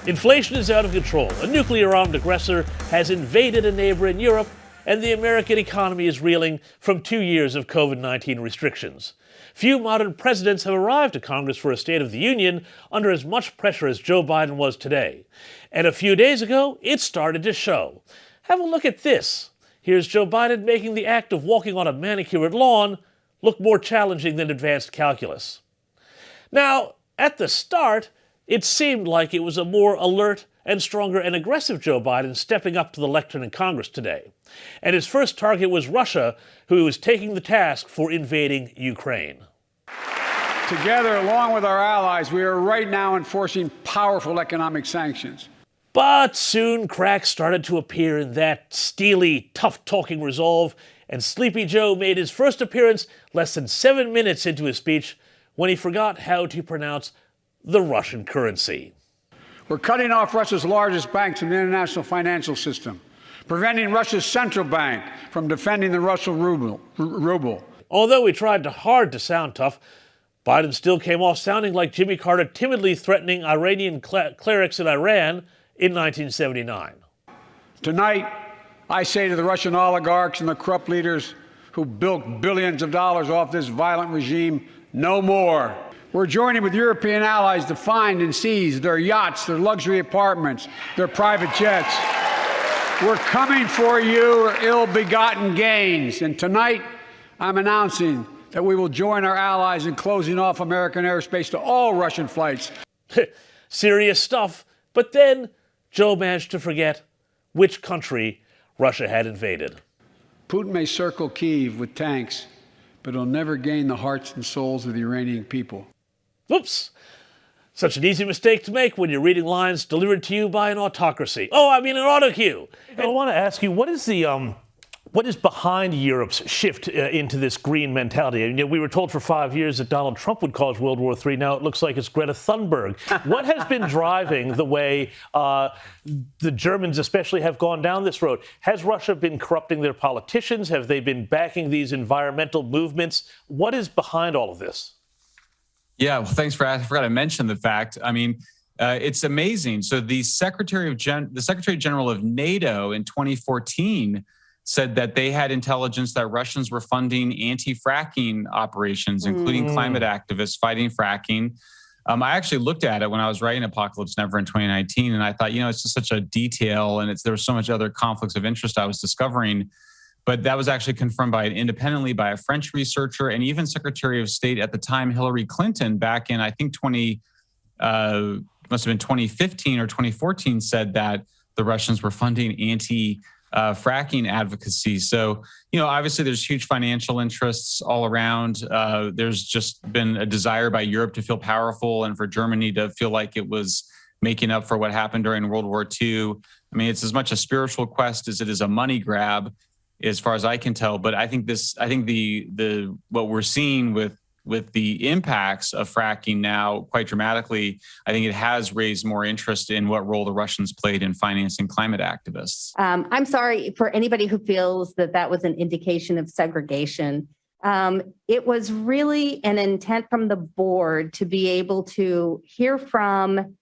Inflation is out of control. A nuclear-armed aggressor has invaded a neighbor in Europe, and the American economy is reeling from 2 years of COVID-19 restrictions. Few modern presidents have arrived to Congress for a State of the Union under as much pressure as Joe Biden was today. And a few days ago, it started to show. Have a look at this. Here's Joe Biden making the act of walking on a manicured lawn look more challenging than advanced calculus. Now, at the start, it seemed like it was a more alert and stronger and aggressive Joe Biden stepping up to the lectern in Congress today. And his first target was Russia, who was taking the task for invading Ukraine. Together, along with our allies, we are right now enforcing powerful economic sanctions. But soon cracks started to appear in that steely, tough-talking resolve, and Sleepy Joe made his first appearance less than 7 minutes into his speech when he forgot how to pronounce the Russian currency. We're cutting off Russia's largest banks from the international financial system, preventing Russia's central bank from defending the Russian ruble. Although he tried hard to sound tough, Biden still came off sounding like Jimmy Carter timidly threatening Iranian clerics in Iran in 1979. Tonight, I say to the Russian oligarchs and the corrupt leaders who bilked billions of dollars off this violent regime, no more. We're joining with European allies to find and seize their yachts, their luxury apartments, their private jets. We're coming for your ill-begotten gains. And tonight, I'm announcing that we will join our allies in closing off American airspace to all Russian flights. Serious stuff. But then Joe managed to forget which country Russia had invaded. Putin may circle Kyiv with tanks, but he'll never gain the hearts and souls of the Iranian people. Whoops. Such an easy mistake to make when you're reading lines delivered to you by an autocracy. An autocue. I want to ask you, what is behind Europe's shift into this green mentality? We were told for 5 years that Donald Trump would cause World War III. Now it looks like it's Greta Thunberg. What has been driving the way the Germans especially have gone down this road? Has Russia been corrupting their politicians? Have they been backing these environmental movements? What is behind all of this? Yeah, well, thanks for asking. I forgot to mention the fact. It's amazing. So the Secretary General of NATO in 2014 said that they had intelligence that Russians were funding anti-fracking operations, including climate activists fighting fracking. I actually looked at it when I was writing Apocalypse Never in 2019, and I thought, it's just such a detail, and there was so much other conflicts of interest I was discovering. But that was actually confirmed independently by a French researcher, and even Secretary of State at the time, Hillary Clinton, back in, I think, must have been 2015 or 2014, said that the Russians were funding anti-fracking advocacy. So, obviously there's huge financial interests all around. There's just been a desire by Europe to feel powerful and for Germany to feel like it was making up for what happened during World War II. It's as much a spiritual quest as it is a money grab, as far as I can tell. But I think the what we're seeing with the impacts of fracking now quite dramatically, I think it has raised more interest in what role the Russians played in financing climate activists. I'm sorry for anybody who feels that was an indication of segregation. It was really an intent from the board to be able to hear from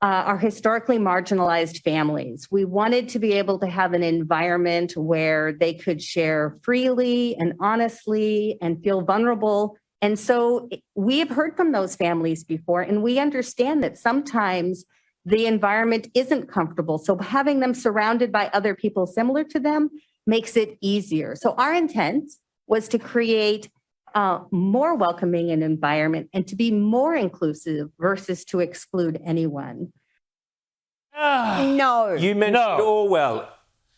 our historically marginalized families. We wanted to be able to have an environment where they could share freely and honestly and feel vulnerable. And so we have heard from those families before, and we understand that sometimes the environment isn't comfortable. So having them surrounded by other people similar to them makes it easier. So our intent was to create more welcoming an environment and to be more inclusive versus to exclude anyone. No. You mentioned Orwell.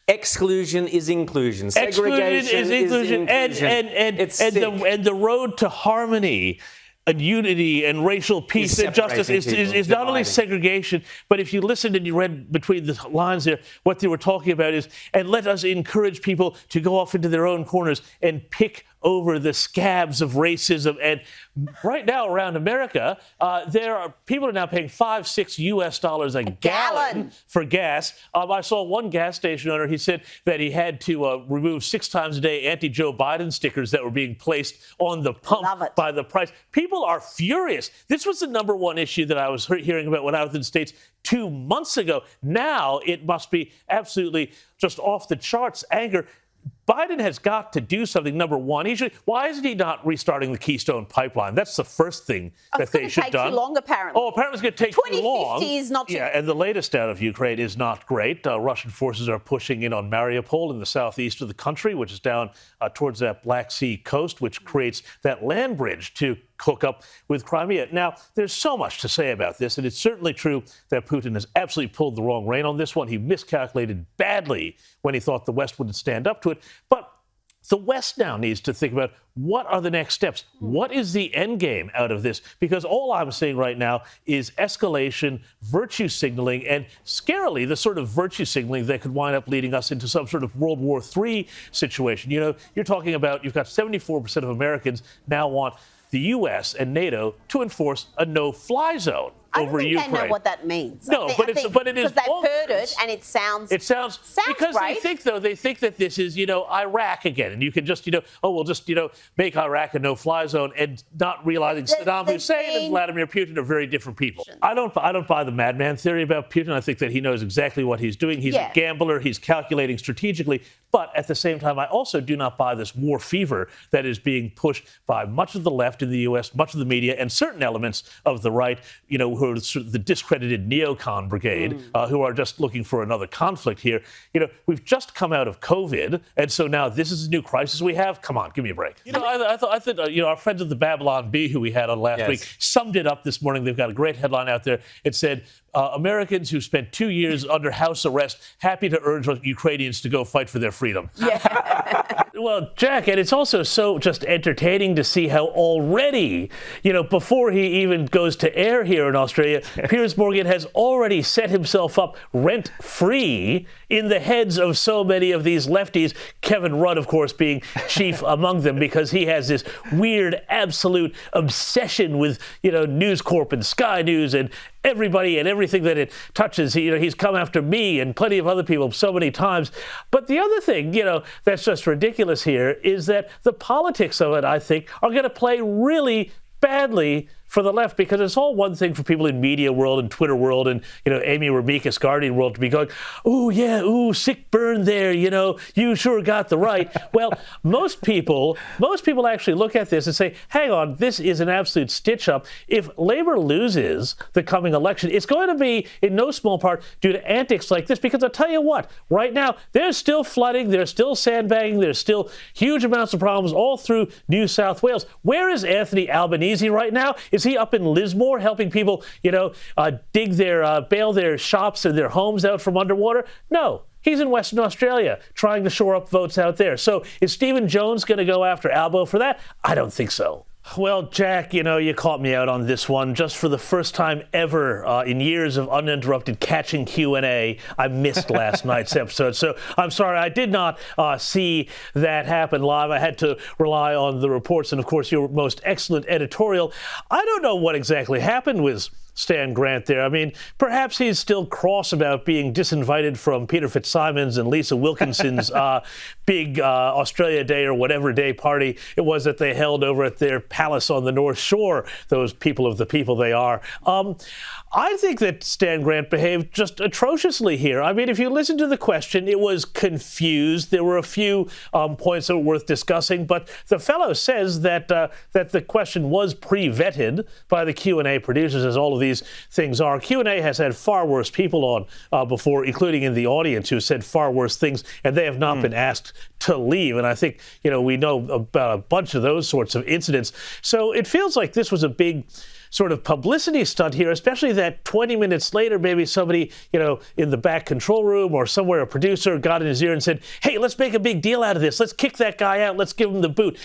Exclusion is inclusion. Segregation is inclusion. And the road to harmony and unity and racial peace and justice is not only segregation, but if you listened and you read between the lines there, what they were talking about is, and let us encourage people to go off into their own corners and pick over the scabs of racism. And right now around America, people are now paying $5-6 a gallon for gas. I saw one gas station owner, he said that he had to remove 6 times a day anti-Joe Biden stickers that were being placed on the pump by the price. People are furious. This was the number one issue that I was hearing about when I was in the States 2 months ago. Now it must be absolutely just off the charts anger. Biden has got to do something. Number one, why isn't he not restarting the Keystone Pipeline? That's the first thing that they should have done. It's going to take too long, apparently. Oh, apparently it's going to take too long. 2050 is not too... Yeah, and the latest out of Ukraine is not great. Russian forces are pushing in on Mariupol in the southeast of the country, which is down towards that Black Sea coast, which creates that land bridge to hook up with Crimea. Now, there's so much to say about this, and it's certainly true that Putin has absolutely pulled the wrong rein on this one. He miscalculated badly when he thought the West wouldn't stand up to it. But the West now needs to think about what are the next steps? What is the end game out of this? Because all I'm seeing right now is escalation, virtue signaling, and scarily the sort of virtue signaling that could wind up leading us into some sort of World War III situation. You know, you're talking about, you've got 74% of Americans now want the U.S. and NATO to enforce a no-fly zone over Ukraine. I don't think they know what that means. No, but it is. Because they've heard it, and it sounds. It sounds because right. they think that this is, Iraq again, and you can just, we'll just, make Iraq a no-fly zone, and not realizing Saddam Hussein and Vladimir Putin are very different people. I don't buy the madman theory about Putin. I think that he knows exactly what he's doing. He's a gambler. He's calculating strategically. But at the same time, I also do not buy this war fever that is being pushed by much of the left in the U.S., much of the media, and certain elements of the right, who are sort of the discredited neocon brigade, who are just looking for another conflict here. We've just come out of COVID, and so now this is a new crisis we have. Come on, give me a break. I thought our friends at the Babylon Bee, who we had on last week, summed it up this morning. They've got a great headline out there. It said, Americans who spent 2 years under house arrest, happy to urge Ukrainians to go fight for their freedom. Yeah. Well, Jack, and it's also so just entertaining to see how already, before he even goes to air here in Australia, Piers Morgan has already set himself up rent-free in the heads of so many of these lefties, Kevin Rudd, of course, being chief among them, because he has this weird, absolute obsession with, News Corp and Sky News and everybody and everything that it touches. He's come after me and plenty of other people so many times. But the other thing, that's just ridiculous here is that the politics of it, I think, are going to play really badly for the left, because it's all one thing for people in media world and Twitter world and, Amy Ramika's Guardian world to be going, sick burn there, you sure got the right. Well, most people actually look at this and say, hang on, this is an absolute stitch up. If Labour loses the coming election, it's going to be in no small part due to antics like this, because I'll tell you what, right now, there's still flooding, there's still sandbagging, there's still huge amounts of problems all through New South Wales. Where is Anthony Albanese right now? Is he up in Lismore helping people, bail their shops and their homes out from underwater? No. He's in Western Australia trying to shore up votes out there. So is Stephen Jones going to go after Albo for that? I don't think so. Well, Jack, you caught me out on this one. Just for the first time ever in years of uninterrupted catching Q&A, I missed last night's episode. So I'm sorry, I did not see that happen live. I had to rely on the reports and, of course, your most excellent editorial. I don't know what exactly happened with Stan Grant there. I mean, perhaps he's still cross about being disinvited from Peter Fitzsimons and Lisa Wilkinson's big Australia Day or whatever day party it was that they held over at their palace on the North Shore, those people of the people they are. I think that Stan Grant behaved just atrociously here. I mean, if you listen to the question, it was confused. There were a few points that were worth discussing, but the fellow says that that the question was pre-vetted by the Q&A producers, as all of these things are. Q&A has had far worse people on before, including in the audience, who said far worse things, and they have not been asked to leave. And I think, we know about a bunch of those sorts of incidents. So it feels like this was a big sort of publicity stunt here, especially that 20 minutes later, maybe somebody, in the back control room or somewhere, a producer got in his ear and said, hey, let's make a big deal out of this. Let's kick that guy out. Let's give him the boot.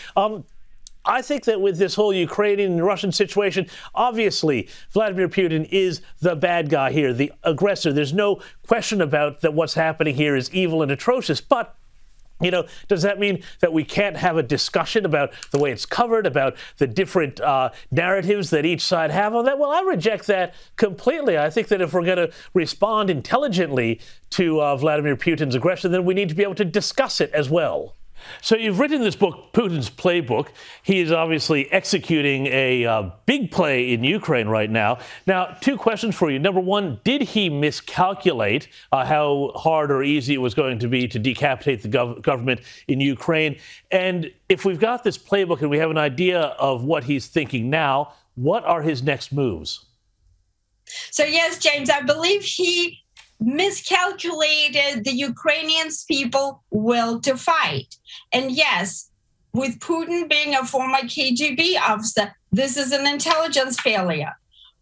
I think that with this whole Ukrainian and Russian situation, obviously, Vladimir Putin is the bad guy here, the aggressor. There's no question about that what's happening here is evil and atrocious. But Does that mean that we can't have a discussion about the way it's covered, about the different narratives that each side have on that? Well, I reject that completely. I think that if we're going to respond intelligently to Vladimir Putin's aggression, then we need to be able to discuss it as well. So you've written this book, Putin's Playbook. He is obviously executing a big play in Ukraine right now. Now, two questions for you. Number one, did he miscalculate how hard or easy it was going to be to decapitate the government in Ukraine? And if we've got this playbook and we have an idea of what he's thinking now, what are his next moves? So yes, James, I believe he miscalculated the Ukrainians' people will to fight. And yes, with Putin being a former KGB officer, this is an intelligence failure.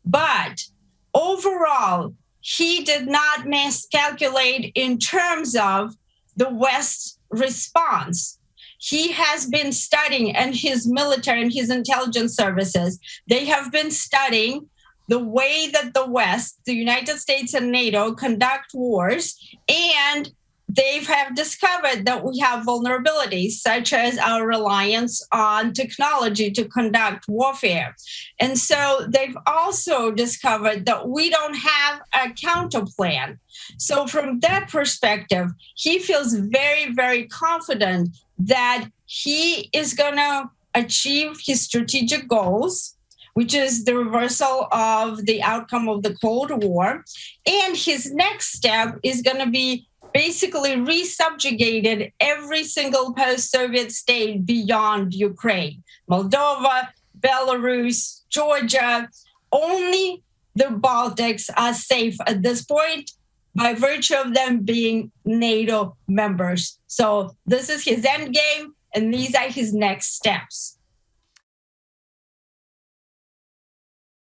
But overall, he did not miscalculate in terms of the West's response. He has been studying, and his military and his intelligence services, they have been studying the way that the West, the United States and NATO conduct wars, and they have discovered that we have vulnerabilities, such as our reliance on technology to conduct warfare. And so they've also discovered that we don't have a counter plan. So from that perspective, he feels very, very confident that he is going to achieve his strategic goals, which is the reversal of the outcome of the Cold War. And his next step is going to be basically resubjugated every single post-Soviet state beyond Ukraine. Moldova, Belarus, Georgia, only the Baltics are safe at this point by virtue of them being NATO members. So this is his end game, and these are his next steps.